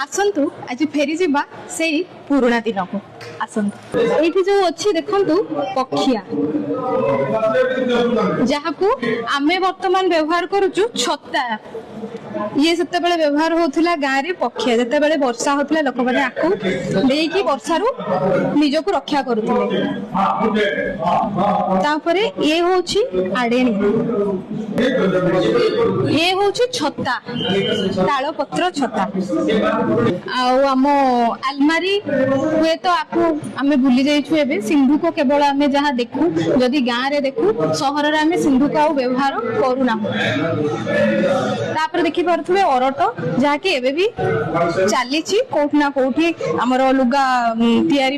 आसतु आज फेरी जावा से पुराणा दिन को आसतु ये जो अच्छी देखु पक्षिया जहाँ को आमे वर्तमान व्यवहार करुचु छत्ता ये से व्यवहार होता गाँव में पक्षिया जिते वर्षा होता लोक मैंने आपको लेकिन वर्षारू निज को रक्षा करुले ये हूँ आड़ेणी ये हूँ छत्ता ताल पत्र छत्ता आम आलमारी हुए तो आपको आम भूली जाइए सिंधु को केवल आम जहाँ देखू जदि गाँव में देखू सहर में सिंधु को व्यवहार करूना देखी पारे अरट जहाँकि एबे भी चली कोठना कोठी आमर लुगा तैयारी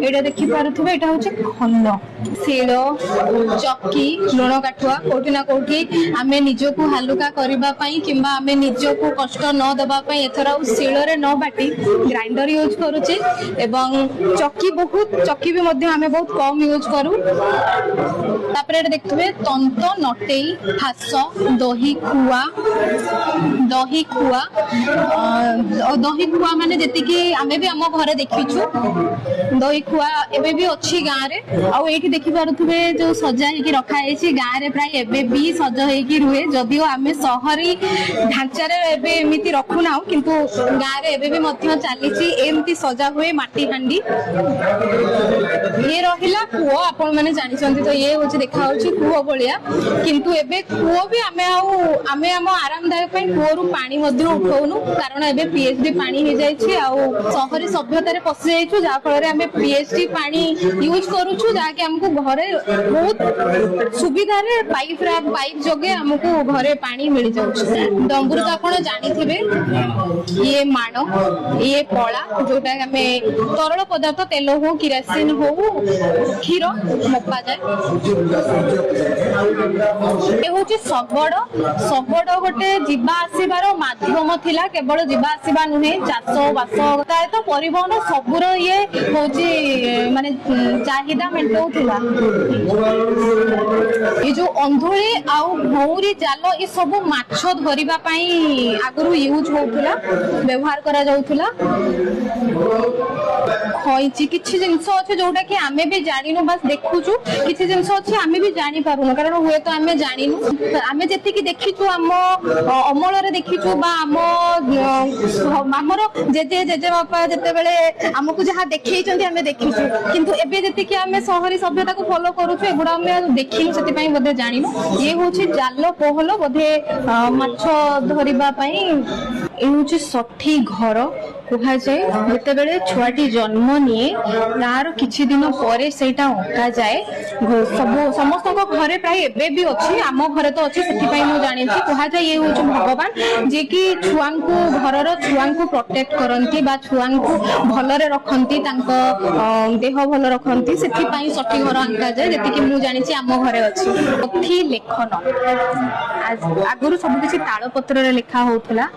एटा देखी पारे एटा हूँ खन शिल चक्की लुण काठुआ कोठी ना कोठी आम निजक हालुका करने कि आम निजक कष्ट न देवाई एथर शिଳରେ न बाटी ग्राइंडर यूज करुचे एवं चक्की चक्की भी आम बहुत कम यूज करूँ देखते तंत नटेई फास दही खुआ दही खुआ माने जतिकी आमे भी आम घरे देखीचु दही खुआ एबे भी अच्छी गाँव में आउ ये देखी पारुथिबे जो सजा होगी रखा है गाँव में प्राय एबे भी सज होगी रुहे जदिओ आमे सहरी ढांचार एबे एमिति रखुना किंतु गाँव में एबे भी मध्य चली एमती सजा हुए माटी हांडी ये रहिला कुओ आपण माने जानिछन्ती तो ये होची देखा होची कुओ बलिया किंतु एबे कुओ भी आमे आम आरामदायक कूअरु पानी उठाऊनु कारण एबे पीएचडी पानी हो जाइए सहरी सभ्यतार पशि जाइछु जहाँ फल आम पीएचडी पानी यूज करूछु जहाँकि आमको घरे बहुत सुविधा पाइप जोगे आमको घरे पानी मिल जाउछु डंबुर तो आपण जानिथिबे ये माण ये पड़ा जोटा आम तरल पदार्थ तेल हो किरासिन हो क्षीर मपा जाए ये हूँ शगड़ गोटे जीवा आसबार माध्यम थिला केवल जीवा आसवा नुहे चाष बास तो परिवहन सबूर ये हूँ माने चाहिदा मेटाऊला ये जो अंधुली आउ भौरी जाल ये सब माछ धरिबा पई आगु यूज होउथुला व्यवहार करा जाउथुला खईची किछि जिंस अछि जोटा कि आमे भी जानिनु बस देखुछु किछि जिंस अछि आमे भी जानि पारुनु कारण हुए तो आमे जानिनु आमे जेति कि देखिछु आम अमल रे देखिछु बा आमर जेजे जेजे बापा जेते बेले हमकु जहाँ देखैछन्ती आमे देखिछु किंतु एबे जेति कि आमे सहरी सभ्यता को फॉलो करूछु एगुडा आमे देखिनु सेति पई बदे जानिनु ये होछि जाल पोहल बदे माछ धरिबा पई ए होछि सठी घर कह जाए जिते बेले छुआटी जन्म निए तार किछि दिन पर सेटा अंका जाए सब समस्त घरे प्राय एबे भी अच्छी आम घरे तो अच्छी से मु जानी कह जाए ये हूँ भगवान जे कि छुआ को घर छुआ को प्रोटेक्ट करती छुआ को भलरे रखती देह भल रखती से सठी घर अंका जाए जी मुझे जानी आम घरे अच्छी पथी लेखन आगुरी सब किसी ताल पत्र लिखा होता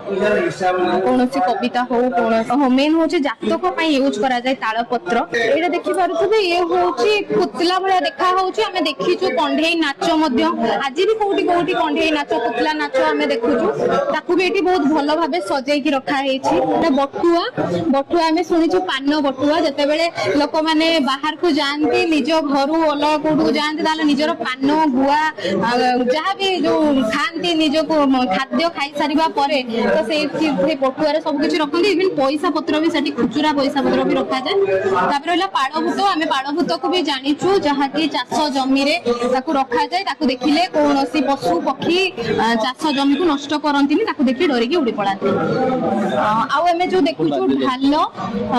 कौन कविता हो मेन हूँ जातक यूज करा जाए ताल पत्र ये देखी पारे ये हूँ पुतला भाया देखा आम देखीचु कंढे नाच आज भी कौटी कौटी कंढे नाच पुतला नाच आम देखुचु ताकू भी ये बहुत भल भाव सजाई रखाई बटुआ बटुआ आम शुणीचु पान बटुआ जिते बड़े लोक मैंने बाहर को जाती निज घर अलग कौटू जाती निजर पान गुआ जहाँ भी जो खाती निज को खाद्य खाई सारा तो से बटुआ सब किसी रखते इवन पैसा पत्र भी से खुचुरा पैसा पत्र भी रखा जाए रहा पाड़भूत आम पाड़भूत को भी जानीचु जहाँ की चाष जमी रखा जाए देखिले कौन पशु पक्षी चाष जमी को नष्ट करती देखिए डरिकी उड़ी पड़ाती आम जो देखुचु ढाल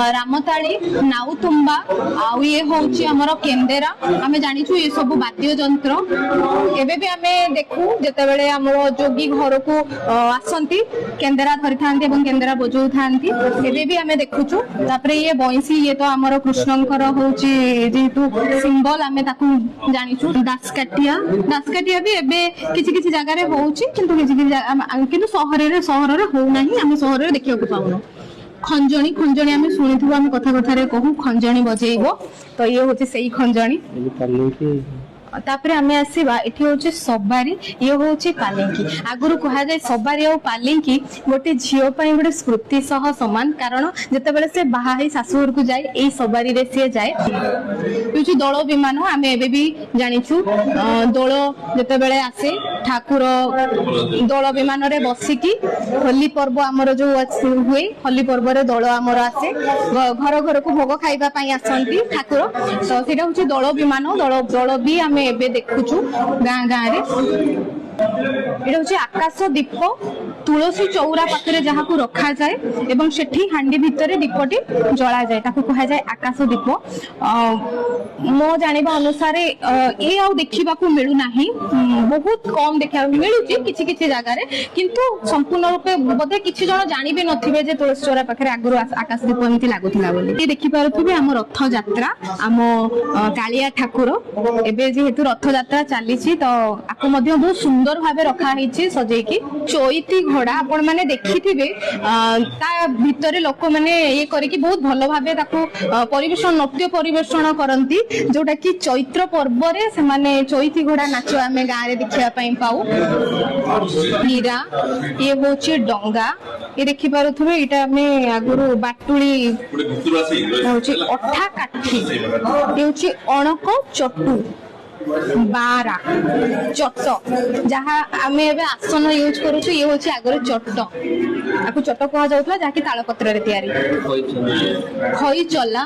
रामताड़ी नाउतुंबा आउ ये हूँ आमर केन्देरा आम जानीचु ये सब वाद्य जंत्र एबे भी आम देखू जिते बड़े आम जोगी घर को आसती केन्देरा धरी था केन्देरा बजाऊ था एबे भी आम देखुचु ये बंसी ये तो आमर कृष्णंकर हूँ जेहेतु सिंबल आम जानीचु दासकाटिया भी एबे किसी किसी जगह होउछि सहर होना आम सहर देखा पाऊन खंजणी खंजणी आम शुणी आम कथा कथार कहूँ खंजणी बजेब तो ये हूँ से खंजणी तापर आमे आसीबा एठी होची सबारी ये होची पालिंकी आगुरु कहा जाय सबारी और पालिंकी गोटे झियो पई गोटे स्मृति सह समान कारण जते बेले से बाहा ही सासुर को जाय एई सबारी रे से जाय होची दळ विमान आमे एबे भी जानिछु दळ जते बेले आसे ठाकुर दळ विमान रे बसिकी होली पर्व हमर जो हुए होली पर्व रे दळ हमर आसे घर घर को भोग खाइबा पई आसंती ठाकुर तो सेटा होची दळ विमान दळ भी आमे एबे देखुछु गां गां रे एटा होची आकाश दीप तुलसी चौरा पाखरे जहा को रखा जाए एवं सेठी हांडी भितरे दीपटी जला जाए ताको कहा जाए आकाश दीप मो जानिबा अनुसार ए आउ देखिबा को मिलु नाही बहुत कम देखा मिलुची किछि किछि जागा रे किंतु संपूर्ण रूपे बदे किछि जण जानि भी नथिबे जे तुलसी चौरा पाखरे आगुरु आकाश दीप एमति लागुथिला बोली देखि पारुथिबे हम रथ यात्रा हम कालिया ठाकुर एबे जेहेतु रथ यात्रा चलीछि तो आको मध्ये बहुत सुंदर भाबे रखा हिछि सजेकी चैती घोड़ा आपण माने देखिथिबे ता भितरे लोक माने ये करी कि बहुत भलो भाबे ताको परिवेषण नृत्य परिवेषण करंती जोटा कि चैत्र पर्व रे से माने चैती घोड़ा नाच आमे गां रे देखिया पई पाऊ हीरा ये होची डंगा ये देखि पारुथबे एटा आमे आगुरु बाटुली होची अठा काठी ये होची अणक चटू बारा चट जहाँ आमे एबे आसन यूज करूछु ये होची आगरे चट आकु चट कहा जाउतला जाकी ताळ पत्र रे तयारी खई चला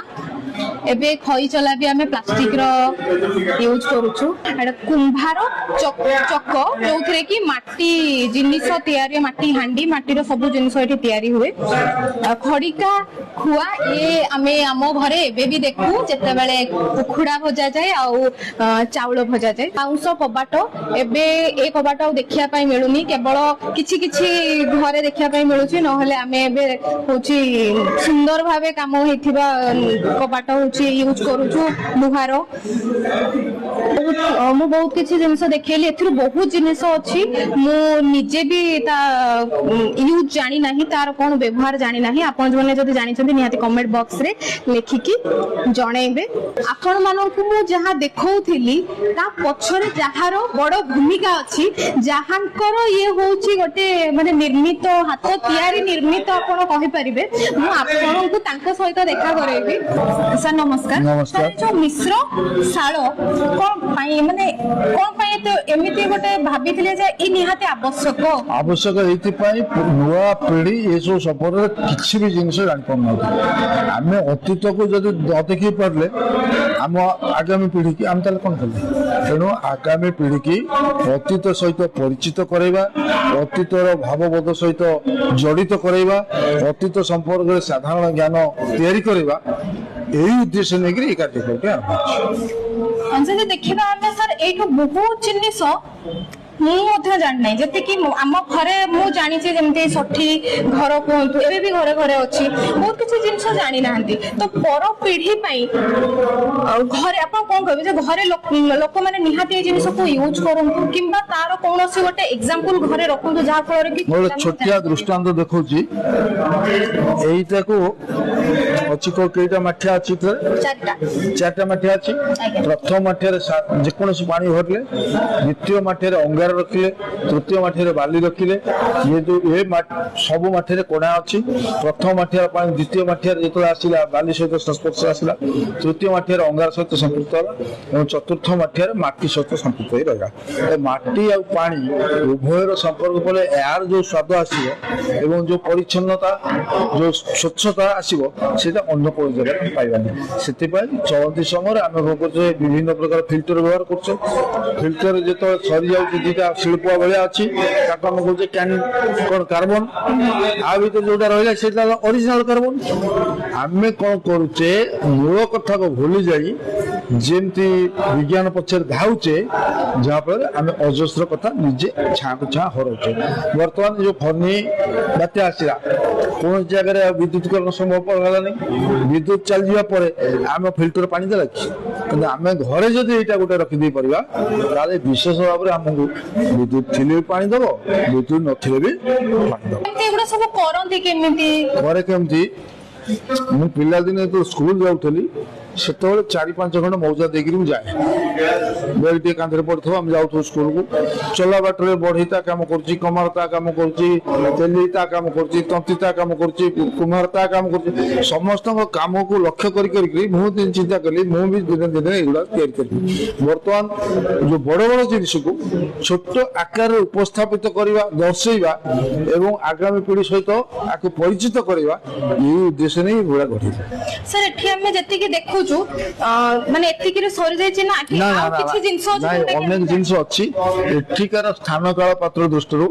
एबे खई चला भी आमे प्लास्टिक रो यूज करूछु एटा कुंभार चक जोथरे की माटी जिनिस तयारी माटी हांडी माटी रो सब जिनिस एठी तयारी हुए खड़िका खुआ ये आमे आमो घरे एबे भी देखू जते बेले कुखुडा भजा जाय आ चाउल भजा जाए पाउंस कबाट एबे ए कबाट देखिया पई मिलुनी केवल किछि किछि घरे देखिया पई मिलुची नहले आमे एबे होची सुंदर भाबे काम होइथिबा कबाट होची यूज करूछु लुहारो मु बहुत किछि जिंस देखेली एथिर बहुत जिनिस अछि मु निजे भी ता यूज जानि नाही तार कोन व्यवहार जानि नाही आपण जने जदी जानि छथि निहाती कमेंट बॉक्स रे लेखिकी जणैबे आपण मानकु मु जहा देखौथिली ता पछरे जहार बड़ भूमिका अछि जहांकर ये होची गोटे माने निर्मित हाथ तयारी निर्मित आपण कहि परिबे मु आपनको तांको सहित देखा करेबी सर नमस्कार नमस्कार जो मिश्र शाल कोन पई माने कोन पई तो एमिति गोटे भाबिथिले जे इ निहाते आवश्यक एथि पई नुवा पीढ़ी ये सब सफर किछि भी जिनिस जानि पन आमे अतीत को जदी देखि पड़ले हम आगामी पीढ़ी की हम तले कोन करले तेणु आगामी पीढ़ी की अतीत सहित परिचित कराइबा अतीतर भावबोध सहित जड़ित कराइबा अतीत संपर्क में साधारण ज्ञान तैयारी कराइबा यही उद्देश्य लेकर ये कार्यक्रम अंजलि देखिबा आमे सर एठो बहुत जिनिस मुझे जानी जति कि आम घरे मु जानी जमती षठी घर कहतु एबे भी घरे घरे अच्छी बहुत किसी जिनिस जानी ना तो पर पीढ़ी घरे आप कौन कहे घरे लोक मैंने निहाती जिनिस को यूज करूँ कि तार कौन सी गोटे एग्जांपल घरे रखु जहाँ फल कि छोटिया दृष्टांत देखौची एइटा को अछि को केटा माठिया अछि चारटा माठिया अछि प्रथम माठिया रे जेकोनसी पानी भरले द्वितीय माठिया रे अंगार रखिले तृतीय माठिया रे बाली रखिले ये जो ए सब माठिया रे कोणा अछि प्रथम माठिया पानी द्वितीय माठिया रे जेतला आसिला बाली सहित संस्पर्श आसिला तृतीय माठिया रे अंगार सहित संपृक्त और चतुर्थ माठिया रे माटी सहित संपृक्त होई रहला ए माटी आ पानी उभयर संपर्क पले यार जो स्वाद आसीबो एवं जो परिच्छन्नता जो स्वच्छता आसीबो सेटा अन्य कोई जगह पाइबानी सेति पय चलती समय आमे को करछे विभिन्न प्रकार फिल्टर व्यवहार करछे फिल्टर जेतो सरी जाउ दीटा शिल्प भलिया अछि ताको हम कहछे कैन कोन कार्बन आ भी तो जोटा रहला सेटा ओरिजिनल कार्बन आमे कोन करूचे मूल कथा को भूली जाई जेमती विज्ञान पक्षर धाउचे जहाँ पर आमे अजस्र कथा निजे छाक छा हरौचे वर्तमान जो फनी बात्या आसिला कोन जगह रे विद्युतीकरण संभव होला नहीं विद्युत चल जिया परे आमे फिल्टर पानी देला कि आमे घरे जदी एटा गोटे रखि दे परिबा ताले विशेष भाव रे हमहु विद्युत थिले पानी देबो विद्युत नथिले भी पानी देबो एगुडा सब करंती केमिति घरे केमती मु पिला दिने तो स्कूल जाउथली ସେତେବେଳେ 4-5 ଖଣ୍ଡ ମୌଜା ଦେଇକି ମୁଁ ଯାଏ। ବେଗ ଟିକେ କାନ୍ଧରେ ପଡିଥିବ, ଆମେ ଯାଉଥିବୁ ସ୍କୁଲକୁ। ଚଲା ବାଟରେ ବଢେଇ ତା କାମ କରୁଛି, କମାର ତା କାମ କରୁଛି, ତେଲି ତା କାମ କରୁଛି, ତନ୍ତୀ ତା କାମ କରୁଛି, କୁମ୍ଭାର ତା କାମ କରୁଛି। ସମସ୍ତଙ୍କ କାମକୁ ଲକ୍ଷ୍ୟ କରିକି ମୁଁ ଚିନ୍ତା କଲି ମୁଁ ବି ଦିନେ ଦିନେ ଏଗୁଡା ତିଆରି କରିବି। ବର୍ତ୍ତମାନ ଯୋଉ ବଡ ବଡ ଜିନିଷକୁ ଛୋଟ ଆକାରରେ ଉପସ୍ଥାପିତ କରିବା, ଦର୍ଶେଇବା ଏବଂ ଆଗାମୀ ପିଢି ସହିତ ଆକୁ ପରିଚିତ କରିବା, ଏଇ ଉଦ୍ଦେଶ୍ୟ ନେଇ ଏଗୁଡା ଗଢିଲି। ସାର୍ ଏଠି ଆମେ ଯେତିକି ଦେଖୁଛୁ ମାନେ ଏତିକିରେ ସରିଯାଇଛି ନା ଏଠି ନା ଆଉ କିଛି ଜିନିଷ ଅଛି ନାଇଁ, ଯୋଉଟା କି ଅନେକ ଜିନିଷ ଅଛି। ଏଠିକାର ସ୍ଥାନ କାଳ ପାତ୍ର ଦୃଷ୍ଟିରୁ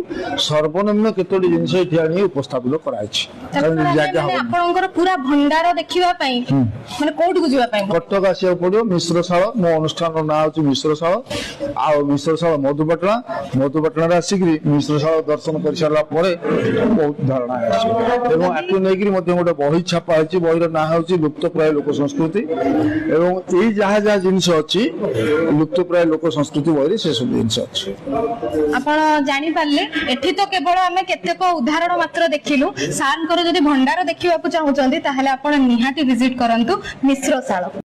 ସର୍ବନିମ୍ନ କେତୋଟି ଜିନିଷ ଏଠି ଆଣି ଉପସ୍ଥାପିତ କରାଯାଇଛି। କାରଣ ଜାଗା ମାନେ ହବନି। ଆପଣଙ୍କର ପୁରା ଭଣ୍ଡାର ଦେଖିବା ପାଇଁ ମାନେ କୋଉଠିକୁ ଯିବା ପାଇଁ କଟକ ଆସିବାକୁ ପଡିବ। ମିଶ୍ରଶାଳ, ମୋ ଅନୁଷ୍ଠାନର ନାଁ ହଉଛି ମିଶ୍ରଶାଳ। ଆଉ ମିଶ୍ରଶାଳ ମଧୁପାଟଣାରେ ଆସିକିରି ମିଶ୍ରଶାଳ ଦର୍ଶନ କରିସାରିଲା ପରେ ବହୁତ ଧାରଣା ଆସିବ। ଏବଂ ଆକୁ ନେଇକିରି ମଧ୍ୟ ଗୋଟେ ବହି ଛାପା ହେଇଛି। ବହିର ନାଁ ହଉଛି ଲୁପ୍ତପ୍ରାୟ ଲୋକ ସଂସ୍କୃତି। ଏବଂ ଏଇ ଯାହା ଯାହା ଜିନିଷ ଅଛି ଲୁପ୍ତପ୍ରାୟ ଲୋକ ସଂସ୍କୃତି ବହିରେ ସେ ସବୁ ଜିନିଷ ଅଛି। ଆପଣ ଜାଣିପାରିଲେ ଏଠି ତ କେବଳ ଆମେ କେତେକ ଉଦାହରଣ ମାତ୍ର ଦେଖିଲୁ। ସାର୍ଙ୍କର ଯଦି ଭଣ୍ଡାର ଦେଖିବାକୁ ଚାହୁଁଛନ୍ତି ତାହେଲେ ଆପଣ ନିହାତି ଭିଜିଟ୍ କରନ୍ତୁ ମିଶ୍ରଶାଳ।